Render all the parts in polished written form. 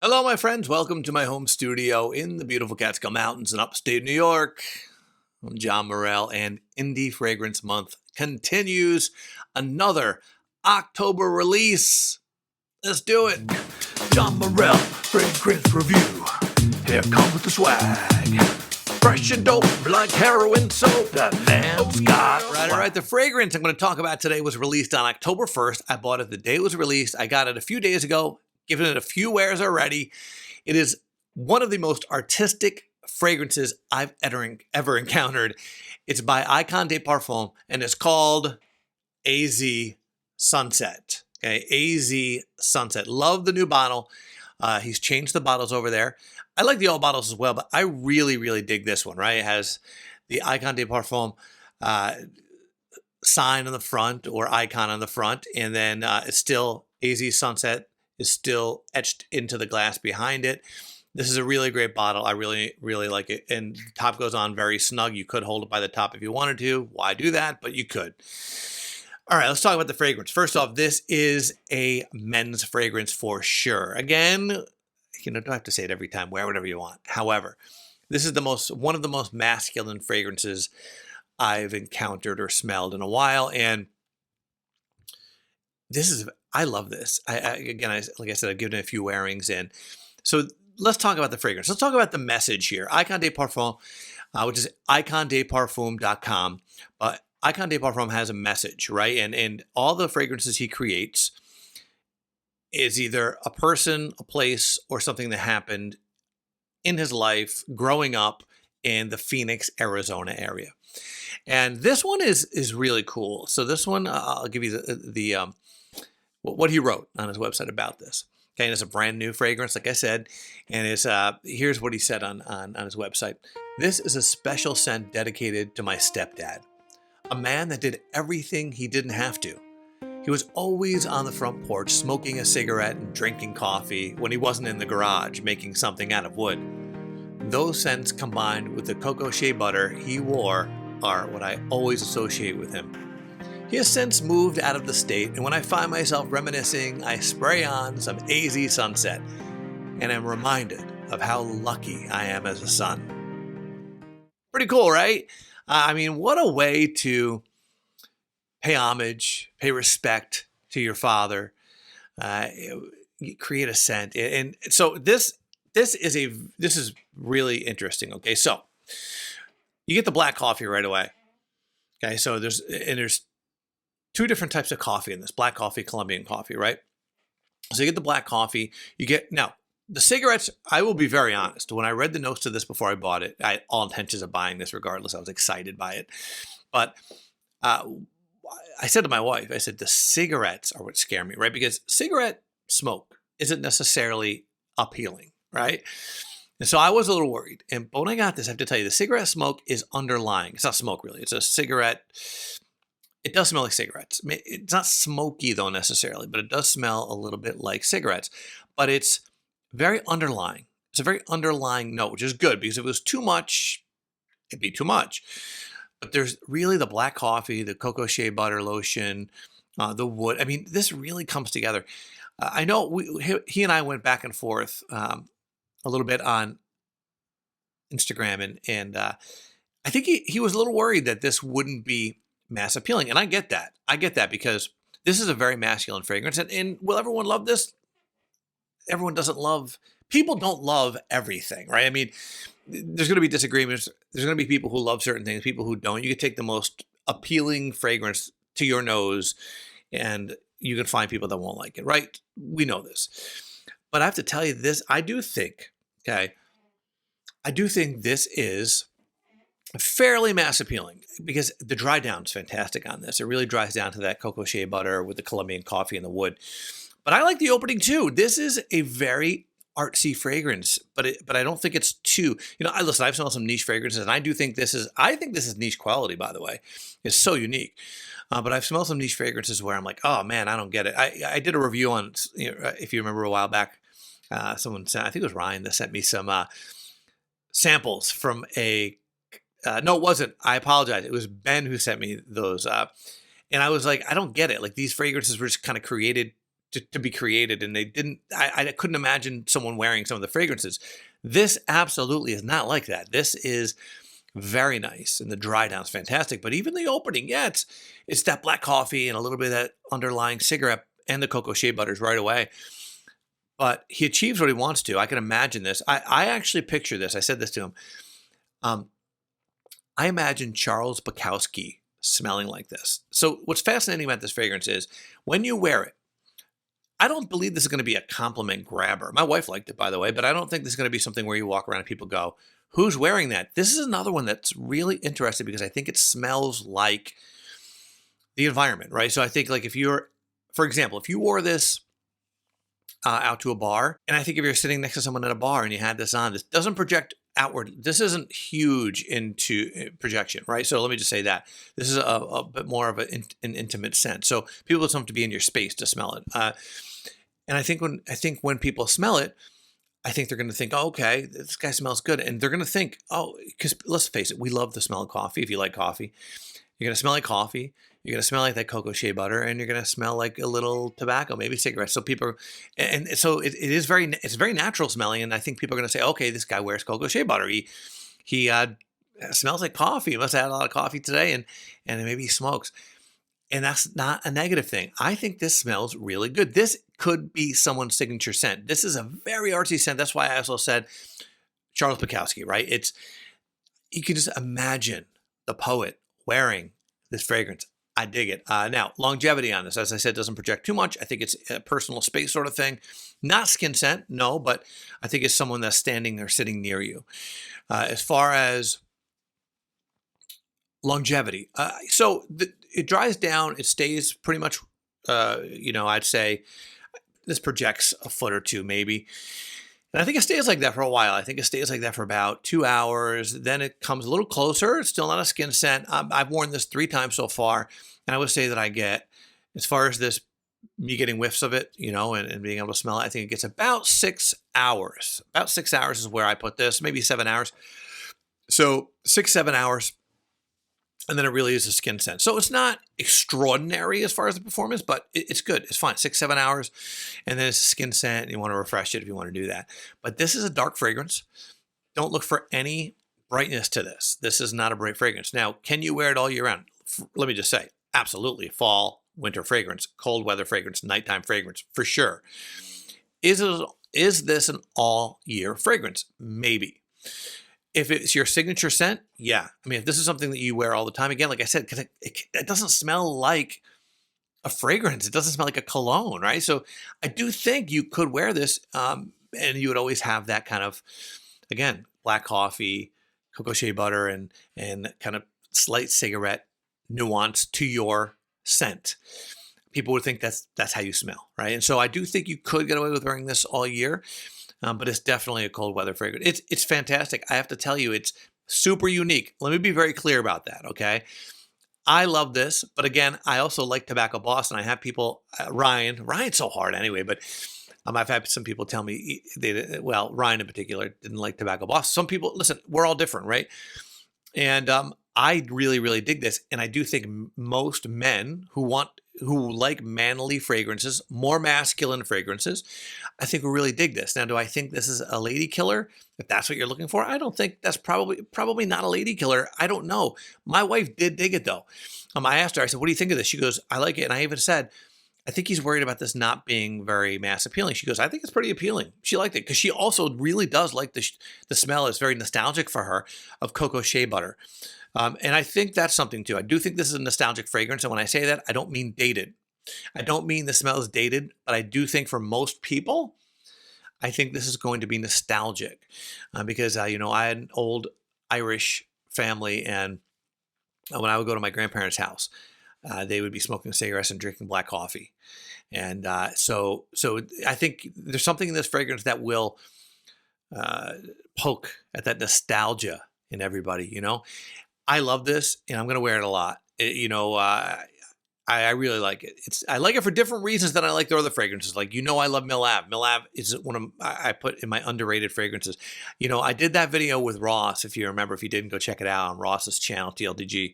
Hello, my friends. Welcome to my home studio in the beautiful Catskill Mountains in upstate New York. I'm John Morrell, and Indie Fragrance Month continues. Another October release. Let's do it. John Morrell, Fragrance Review. Here comes the swag. Fresh and dope like heroin soap. That man's got swag. All right. The fragrance I'm going to talk about today was released on October 1st. I bought it the day it was released. I got it a few days ago. Given it a few wears already. It is one of the most artistic fragrances I've ever encountered. It's by Icon de Parfum, and it's called AZ Sunset. Okay, AZ Sunset. Love the new bottle. He's changed the bottles over there. I like the old bottles as well, but I really, really dig this one, right? It has the Icon de Parfum sign on the front, or icon on the front, and then it's still AZ Sunset is still etched into the glass behind it. This is a really great bottle. I really, really like it. And the top goes on very snug. You could hold it by the top if you wanted to. Why do that? But you could. All right, let's talk about the fragrance. First off, this is a men's fragrance for sure. Again, don't have to say it every time. Wear whatever you want. However, this is one of the most masculine fragrances I've encountered or smelled in a while. And I love this. Like I said, I've given it a few wearings in. So let's talk about the fragrance. Let's talk about the message here. Icon de Parfum, which is icondeparfum.com. Icon de Parfum has a message, right? And all the fragrances he creates is either a person, a place, or something that happened in his life growing up in the Phoenix, Arizona area. And this one is really cool. So this one, I'll give you the what he wrote on his website about this. Okay, and it's a brand new fragrance, like I said, and it's here's what he said on his website. This is a special scent dedicated to my stepdad, a man that did everything he didn't have to. He was always on the front porch smoking a cigarette and drinking coffee when he wasn't in the garage making something out of wood. Those scents combined with the cocoa shea butter he wore are what I always associate with him. He has since moved out of the state, and when I find myself reminiscing, I spray on some AZ Sunset, and am reminded of how lucky I am as a son. Pretty cool, right? I mean, what a way to pay homage, pay respect to your father, create a scent. And so this is really interesting. Okay, so you get the black coffee right away. Okay, so there's two different types of coffee in this: black coffee, Colombian coffee, right? So you get the black coffee. Now the cigarettes. I will be very honest. When I read the notes to this before I bought it, I had all intentions of buying this regardless. I was excited by it, but I said to my wife, I said the cigarettes are what scare me, right? Because cigarette smoke isn't necessarily appealing, right? And so I was a little worried. But when I got this, I have to tell you, the cigarette smoke is underlying. It's not smoke really. It's a cigarette. It does smell like cigarettes. It's not smoky though necessarily, but it does smell a little bit like cigarettes. But it's very underlying. It's a very underlying note, which is good because if it was too much, it'd be too much. But there's really the black coffee, the cocoa shea butter lotion, the wood. I mean, this really comes together. I know he and I went back and forth a little bit on Instagram, and I think he was a little worried that this wouldn't be mass appealing. And I get that. Because this is a very masculine fragrance. And will everyone love this? Everyone doesn't love, people don't love everything, right? I mean, there's going to be disagreements. There's going to be people who love certain things, people who don't. You could take the most appealing fragrance to your nose and you can find people that won't like it, right? We know this. But I have to tell you this, I do think this is fairly mass appealing because the dry down is fantastic on this. It really dries down to that cocoa shea butter with the Colombian coffee and the wood. But I like the opening too. This is a very artsy fragrance, but I don't think it's too, I've smelled some niche fragrances, and I think this is niche quality, by the way. It's so unique. But I've smelled some niche fragrances where I'm like, oh man, I don't get it. I did a review on, if you remember a while back, someone sent, I think it was Ryan that sent me some samples from no, it wasn't. I apologize. It was Ben who sent me those. And I was like, I don't get it. Like these fragrances were just kind of created to be created, and they didn't. I couldn't imagine someone wearing some of the fragrances. This absolutely is not like that. This is very nice, and the dry down's fantastic. But even the opening, yeah, it's that black coffee and a little bit of that underlying cigarette and the cocoa shea butters right away. But he achieves what he wants to. I can imagine this. I actually picture this. I said this to him. I imagine Charles Bukowski smelling like this. So what's fascinating about this fragrance is when you wear it, I don't believe this is going to be a compliment grabber. My wife liked it, by the way, but I don't think this is going to be something where you walk around and people go, who's wearing that? This is another one that's really interesting because I think it smells like the environment, right? So I think like if you're, for example, if you wore this out to a bar, and I think if you're sitting next to someone at a bar and you had this on, this doesn't project outward. This isn't huge into projection, right? So let me just say that this is a bit more of an intimate sense. So people just have to be in your space to smell it. And I think when people smell it, I think they're going to think, oh, okay, this guy smells good. And they're going to think, oh, because let's face it, we love the smell of coffee. If you like coffee, you're going to smell like coffee. You're going to smell like that cocoa shea butter, and you're going to smell like a little tobacco, maybe cigarettes. So people, and so it's very natural smelling. And I think people are going to say, okay, this guy wears cocoa shea butter. He smells like coffee. He must have had a lot of coffee today, and maybe he smokes. And that's not a negative thing. I think this smells really good. This could be someone's signature scent. This is a very artsy scent. That's why I also said Charles Bukowski, right? You can just imagine the poet wearing this fragrance. I dig it. Now, longevity on this, as I said, doesn't project too much. I think it's a personal space sort of thing. Not skin scent, no, but I think it's someone that's standing or sitting near you. As far as longevity, it dries down. It stays pretty much, I'd say this projects a foot or two maybe. And I think it stays like that for a while. I think it stays like that for about 2 hours. Then it comes a little closer. It's still not a skin scent. I've worn this 3 times so far. And I would say that I get, as far as this, me getting whiffs of it, and being able to smell it, I think it gets about 6 hours. About 6 hours is where I put this, maybe 7 hours. So 6, 7 hours. And then it really is a skin scent. So it's not extraordinary as far as the performance, but it's good. It's fine. 6, 7 hours. And then it's a skin scent. And you want to refresh it if you want to do that. But this is a dark fragrance. Don't look for any brightness to this. This is not a bright fragrance. Now, can you wear it all year round? Let me just say, absolutely. Fall, winter fragrance, cold weather fragrance, nighttime fragrance, for sure. Is this an all year fragrance? Maybe. If it's your signature scent, yeah. I mean, if this is something that you wear all the time, again, like I said, because it doesn't smell like a fragrance. It doesn't smell like a cologne, right? So I do think you could wear this, and you would always have that kind of, again, black coffee, cocoa shea butter, and kind of slight cigarette nuance to your scent. People would think that's how you smell, right? And so I do think you could get away with wearing this all year. But it's definitely a cold weather fragrance. It's fantastic. I have to tell you, it's super unique. Let me be very clear about that, okay? I love this, but again, I also like Tobacco Boss, and I have people, Ryan's so hard anyway, but I've had some people tell me, Ryan in particular didn't like Tobacco Boss. Some people, listen, we're all different, right? And I really, really dig this, and I do think most men who like manly fragrances, more masculine fragrances, I think will really dig this. Now, do I think this is a lady killer? If that's what you're looking for, I don't think that's probably not a lady killer. I don't know. My wife did dig it though. I asked her, I said, what do you think of this? She goes, I like it. And I even said, I think he's worried about this not being very mass appealing. She goes, I think it's pretty appealing. She liked it because she also really does like the smell. It's very nostalgic for her of cocoa shea butter. And I think that's something too. I do think this is a nostalgic fragrance. And when I say that, I don't mean dated. I don't mean the smell is dated, but I do think for most people, I think this is going to be nostalgic because, I had an old Irish family, and when I would go to my grandparents' house, they would be smoking cigarettes and drinking black coffee. And so I think there's something in this fragrance that will poke at that nostalgia in everybody, I love this, and I'm going to wear it a lot. I really like it. I like it for different reasons than I like the other fragrances. Like, I love Mill Ave. Mill Ave is one of I put in my underrated fragrances. I did that video with Ross. If you remember, if you didn't, go check it out on Ross's channel, TLDG.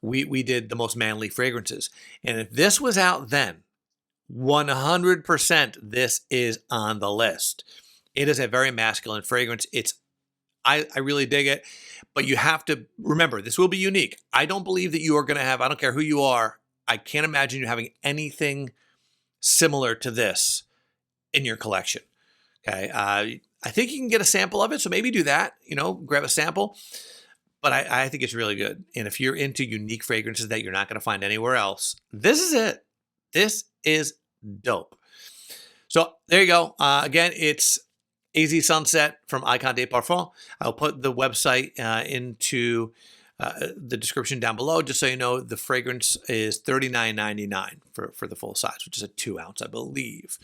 We did the most manly fragrances, and if this was out then, 100% this is on the list. It is a very masculine fragrance. I really dig it, but you have to remember, this will be unique. I don't believe that you are going to have, I don't care who you are, I can't imagine you having anything similar to this in your collection. Okay. I think you can get a sample of it. So maybe do that, grab a sample. But I think it's really good. And if you're into unique fragrances that you're not going to find anywhere else, this is it. This is dope. So there you go. Again, it's AZ Sunset from Icon de Parfum. I'll put the website into the description down below, just so you know. The fragrance is $39.99 for the full size, which is a 2 ounce, I believe.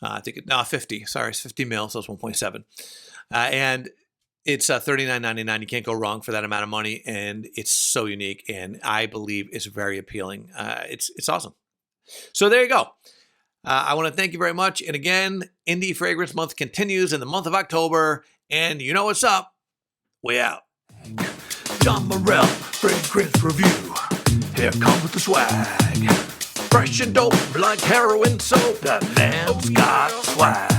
I think 50. Sorry, it's 50 mil, so it's 1.7. And it's $39.99. You can't go wrong for that amount of money, and it's so unique, and I believe it's very appealing. It's awesome. So there you go. I want to thank you very much. And again, Indie Fragrance Month continues in the month of October, and you know what's up. We out. John Morrell, Fragrance Review. Here comes with the swag. Fresh and dope like heroin soap. That man's got swag.